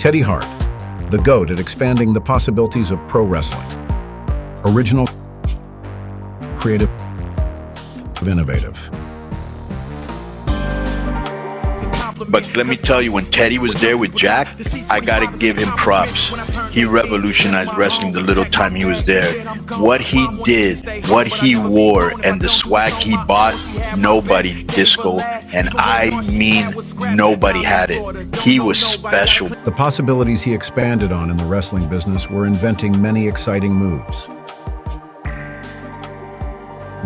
Teddy Hart, the GOAT at expanding the possibilities of pro wrestling. Original, creative, innovative. But let me tell you, when Teddy was there with Jack, I gotta give him props. He revolutionized wrestling the little time he was there. What he did, what he wore, and the swag he bought, nobody disco, and I mean nobody had it. He was special. The possibilities he expanded on in the wrestling business were inventing many exciting moves.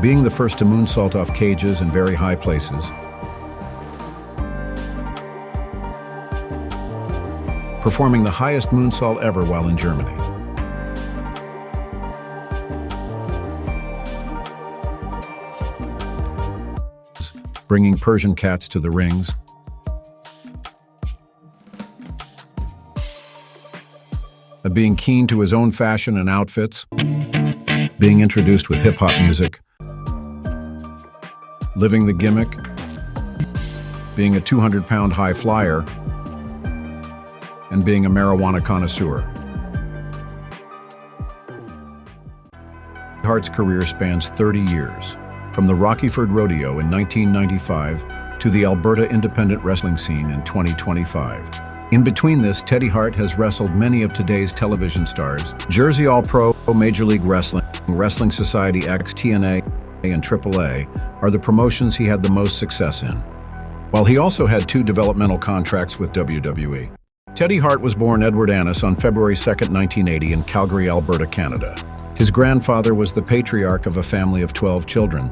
Being the first to moonsault off cages in very high places, performing the highest moonsault ever while in Germany. Bringing Persian cats to the rings. Being keen to his own fashion and outfits. Being introduced with hip-hop music. Living the gimmick. Being a 200-pound high flyer. And being a marijuana connoisseur. Hart's career spans 30 years, from the Rockford Rodeo in 1995 to the Alberta independent wrestling scene in 2025. In between this, Teddy Hart has wrestled many of today's television stars. Jersey All-Pro, Major League Wrestling, Wrestling Society X, TNA, and AAA are the promotions he had the most success in, while he also had 2 developmental contracts with WWE. Teddy Hart was born Edward Annis on February 2, 1980 in Calgary, Alberta, Canada. His grandfather was the patriarch of a family of 12 children.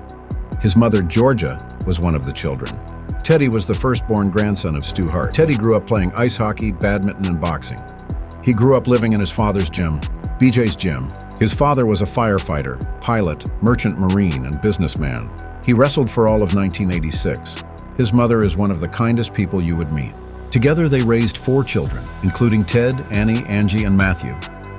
His mother, Georgia, was one of the children. Teddy was the firstborn grandson of Stu Hart. Teddy grew up playing ice hockey, badminton, and boxing. He grew up living in his father's gym, BJ's Gym. His father was a firefighter, pilot, merchant marine, and businessman. He wrestled for all of 1986. His mother is one of the kindest people you would meet. Together they raised 4 children, including Ted, Annie, Angie, and Matthew,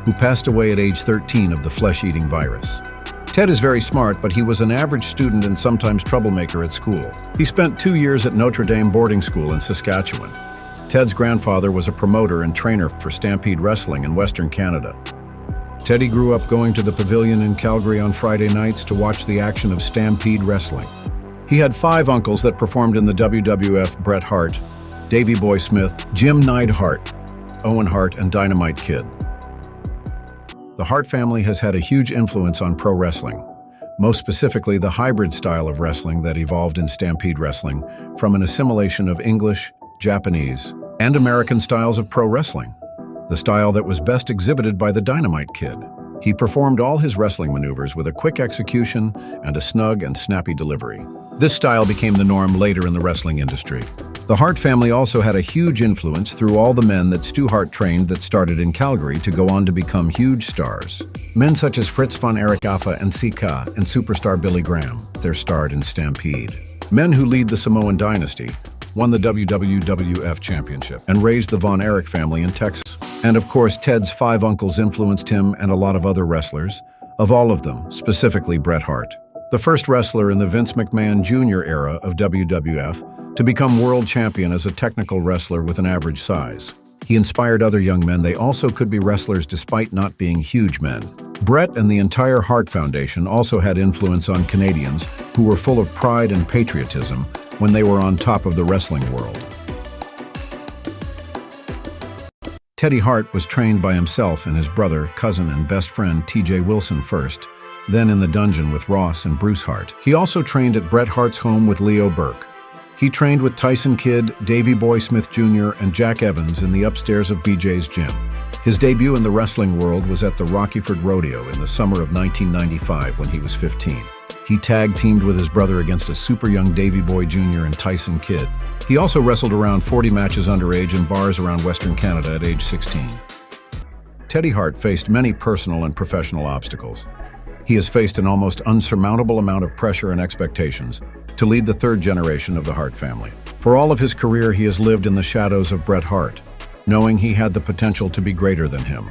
who passed away at age 13 of the flesh-eating virus. Ted is very smart, but he was an average student and sometimes troublemaker at school. He spent 2 years at Notre Dame boarding school in Saskatchewan. Ted's grandfather was a promoter and trainer for Stampede Wrestling in Western Canada. Teddy grew up going to the Pavilion in Calgary on Friday nights to watch the action of Stampede Wrestling. He had 5 uncles that performed in the WWF: Bret Hart, Davey Boy Smith, Jim Neidhart, Owen Hart, and Dynamite Kid. The Hart family has had a huge influence on pro wrestling, most specifically the hybrid style of wrestling that evolved in Stampede Wrestling from an assimilation of English, Japanese, and American styles of pro wrestling, the style that was best exhibited by the Dynamite Kid. He performed all his wrestling maneuvers with a quick execution and a snug and snappy delivery. This style became the norm later in the wrestling industry. The Hart family also had a huge influence through all the men that Stu Hart trained that started in Calgary to go on to become huge stars. Men such as Fritz von Erich Affa and Sika and superstar Billy Graham, their starred in Stampede. Men who lead the Samoan dynasty, won the WWF Championship, and raised the Von Erich family in Texas. And of course, Ted's 5 uncles influenced him and a lot of other wrestlers, of all of them, specifically Bret Hart, the first wrestler in the Vince McMahon Jr. era of WWF to become world champion as a technical wrestler with an average size. He inspired other young men they also could be wrestlers despite not being huge men. Bret and the entire Hart Foundation also had influence on Canadians who were full of pride and patriotism when they were on top of the wrestling world. Teddy Hart was trained by himself and his brother, cousin, and best friend T.J. Wilson first, then in the dungeon with Ross and Bruce Hart. He also trained at Bret Hart's home with Leo Burke. He trained with Tyson Kidd, Davey Boy Smith Jr., and Jack Evans in the upstairs of BJ's Gym. His debut in the wrestling world was at the Rockford Rodeo in the summer of 1995 when he was 15. He tag-teamed with his brother against a super young Davey Boy Jr. and Tyson Kidd. He also wrestled around 40 matches underage in bars around Western Canada at age 16. Teddy Hart faced many personal and professional obstacles. He has faced an almost unsurmountable amount of pressure and expectations to lead the 3rd generation of the Hart family. For all of his career, he has lived in the shadows of Bret Hart, knowing he had the potential to be greater than him.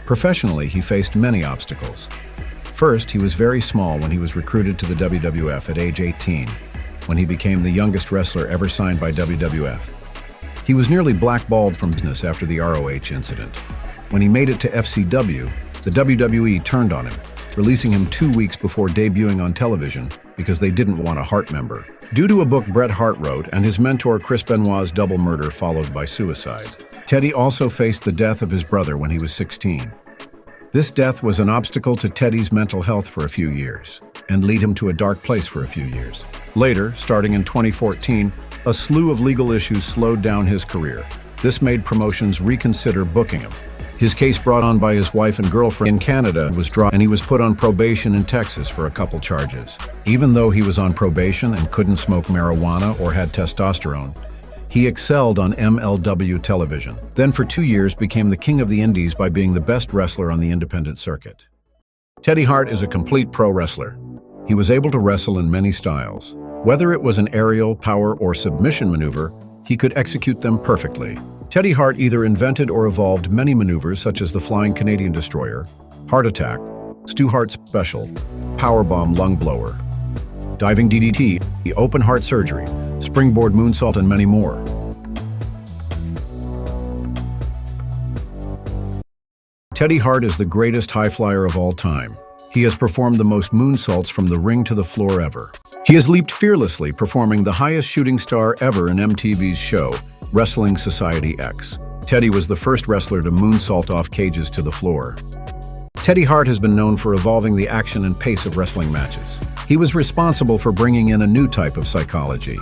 Professionally, he faced many obstacles. First, he was very small when he was recruited to the WWF at age 18, when he became the youngest wrestler ever signed by WWF. He was nearly blackballed from business after the ROH incident. When he made it to FCW, the WWE turned on him, releasing him 2 weeks before debuting on television because they didn't want a Hart member. Due to a book Bret Hart wrote and his mentor Chris Benoit's double murder followed by suicide, Teddy also faced the death of his brother when he was 16. This death was an obstacle to Teddy's mental health for a few years and lead him to a dark place for a few years. Later, starting in 2014, a slew of legal issues slowed down his career. This made promotions reconsider booking him. His case brought on by his wife and girlfriend in Canada was dropped, and he was put on probation in Texas for a couple charges. Even though he was on probation and couldn't smoke marijuana or had testosterone, he excelled on MLW television. Then for 2 years became the king of the indies by being the best wrestler on the independent circuit. Teddy Hart is a complete pro wrestler. He was able to wrestle in many styles. Whether it was an aerial, power, or submission maneuver, he could execute them perfectly. Teddy Hart either invented or evolved many maneuvers such as the Flying Canadian Destroyer, Heart Attack, Stu Hart Special, Powerbomb Lung Blower, Diving DDT, the Open Heart Surgery, Springboard Moonsault, and many more. Teddy Hart is the greatest high flyer of all time. He has performed the most moonsaults from the ring to the floor ever. He has leaped fearlessly, performing the highest shooting star ever in MTV's show, Wrestling Society X. Teddy was the first wrestler to moonsault off cages to the floor. Teddy Hart has been known for evolving the action and pace of wrestling matches. He was responsible for bringing in a new type of psychology.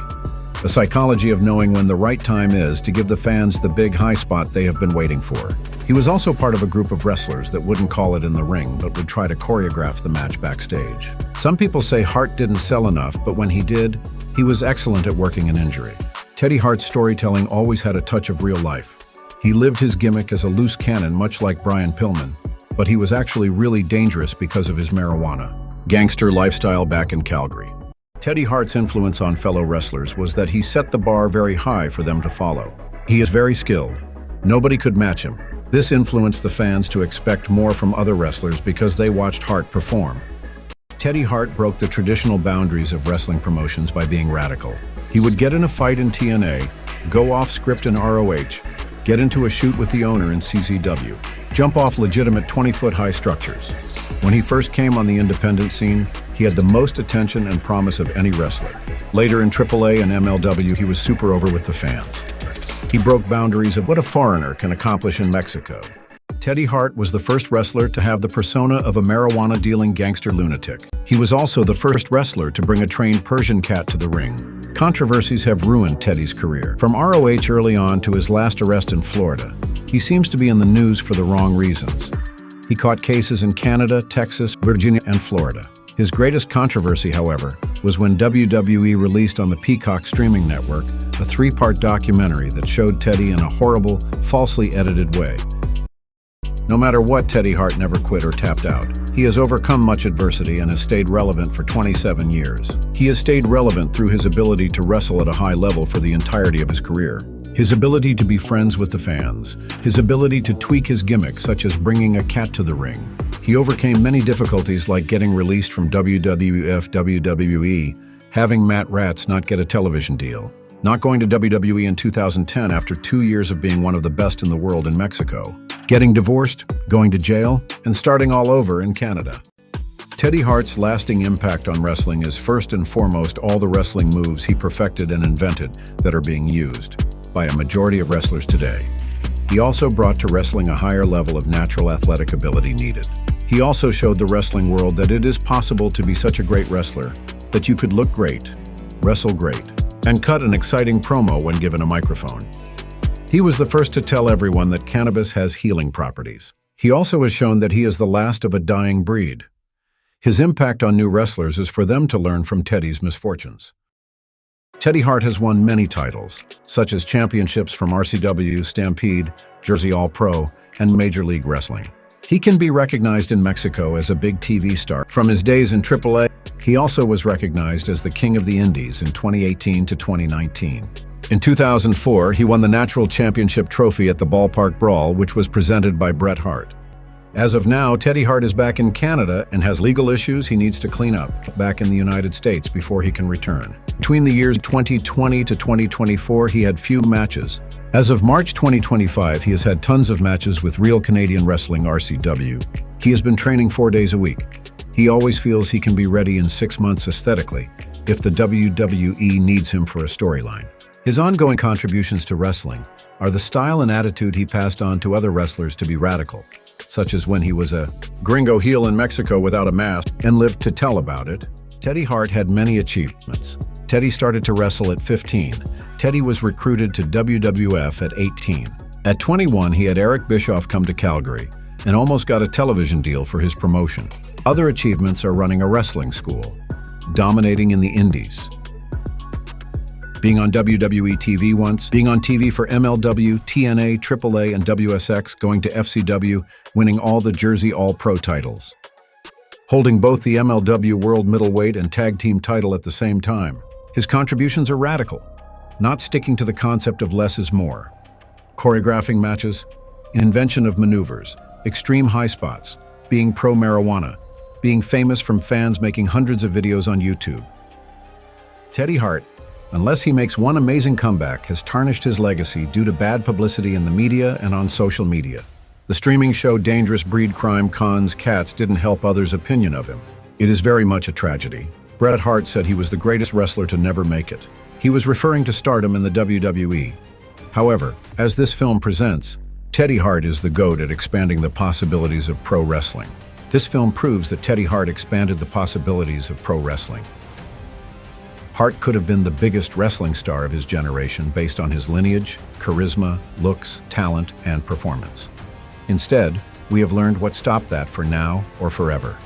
The psychology of knowing when the right time is to give the fans the big high spot they have been waiting for. He was also part of a group of wrestlers that wouldn't call it in the ring, but would try to choreograph the match backstage. Some people say Hart didn't sell enough, but when he did, he was excellent at working an injury. Teddy Hart's storytelling always had a touch of real life. He lived his gimmick as a loose cannon, much like Brian Pillman, but he was actually really dangerous because of his marijuana. Gangster lifestyle back in Calgary. Teddy Hart's influence on fellow wrestlers was that he set the bar very high for them to follow. He is very skilled. Nobody could match him. This influenced the fans to expect more from other wrestlers because they watched Hart perform. Teddy Hart broke the traditional boundaries of wrestling promotions by being radical. He would get in a fight in TNA, go off script in ROH, get into a shoot with the owner in CZW, jump off legitimate 20-foot high structures. When he first came on the independent scene, he had the most attention and promise of any wrestler. Later in AAA and MLW, he was super over with the fans. He broke boundaries of what a foreigner can accomplish in Mexico. Teddy Hart was the first wrestler to have the persona of a marijuana-dealing gangster lunatic. He was also the first wrestler to bring a trained Persian cat to the ring. Controversies have ruined Teddy's career. From ROH early on to his last arrest in Florida, he seems to be in the news for the wrong reasons. He caught cases in Canada, Texas, Virginia, and Florida. His greatest controversy, however, was when WWE released on the Peacock streaming network a 3-part documentary that showed Teddy in a horrible, falsely edited way. No matter what, Teddy Hart never quit or tapped out. He has overcome much adversity and has stayed relevant for 27 years. He has stayed relevant through his ability to wrestle at a high level for the entirety of his career. His ability to be friends with the fans. His ability to tweak his gimmick, such as bringing a cat to the ring. He overcame many difficulties like getting released from WWE, having Matt Ratz not get a television deal, not going to WWE in 2010 after 2 years of being one of the best in the world in Mexico, getting divorced, going to jail, and starting all over in Canada. Teddy Hart's lasting impact on wrestling is first and foremost all the wrestling moves he perfected and invented that are being used by a majority of wrestlers today. He also brought to wrestling a higher level of natural athletic ability needed. He also showed the wrestling world that it is possible to be such a great wrestler that you could look great, wrestle great, and cut an exciting promo when given a microphone. He was the first to tell everyone that cannabis has healing properties. He also has shown that he is the last of a dying breed. His impact on new wrestlers is for them to learn from Teddy's misfortunes. Teddy Hart has won many titles, such as championships from RCW, Stampede, Jersey All-Pro, and Major League Wrestling. He can be recognized in Mexico as a big TV star. From his days in AAA, he also was recognized as the King of the Indies in 2018 to 2019. In 2004, he won the Natural Championship Trophy at the Ballpark Brawl, which was presented by Bret Hart. As of now, Teddy Hart is back in Canada and has legal issues he needs to clean up back in the United States before he can return. Between the years 2020 to 2024, he had few matches. As of March 2025, he has had tons of matches with Real Canadian Wrestling RCW. He has been training 4 days a week. He always feels he can be ready in 6 months aesthetically if the WWE needs him for a storyline. His ongoing contributions to wrestling are the style and attitude he passed on to other wrestlers to be radical, such as when he was a gringo heel in Mexico without a mask and lived to tell about it. Teddy Hart had many achievements. Teddy started to wrestle at 15. Teddy was recruited to WWF at 18. At 21, he had Eric Bischoff come to Calgary and almost got a television deal for his promotion. Other achievements are running a wrestling school, dominating in the indies, being on WWE TV once, being on TV for MLW, TNA, AAA, and WSX, going to FCW, winning all the Jersey All-Pro titles, holding both the MLW World Middleweight and Tag Team title at the same time. His contributions are radical, not sticking to the concept of less is more. Choreographing matches, invention of maneuvers, extreme high spots, being pro-marijuana, being famous from fans making hundreds of videos on YouTube. Teddy Hart, unless he makes one amazing comeback, has tarnished his legacy due to bad publicity in the media and on social media. The streaming show Dangerous Breed Crime Cons Cats didn't help others' opinion of him. It is very much a tragedy. Bret Hart said he was the greatest wrestler to never make it. He was referring to stardom in the WWE. However, as this film presents, Teddy Hart is the GOAT at expanding the possibilities of pro wrestling. This film proves that Teddy Hart expanded the possibilities of pro wrestling. Hart could have been the biggest wrestling star of his generation based on his lineage, charisma, looks, talent, and performance. Instead, we have learned what stopped that for now or forever.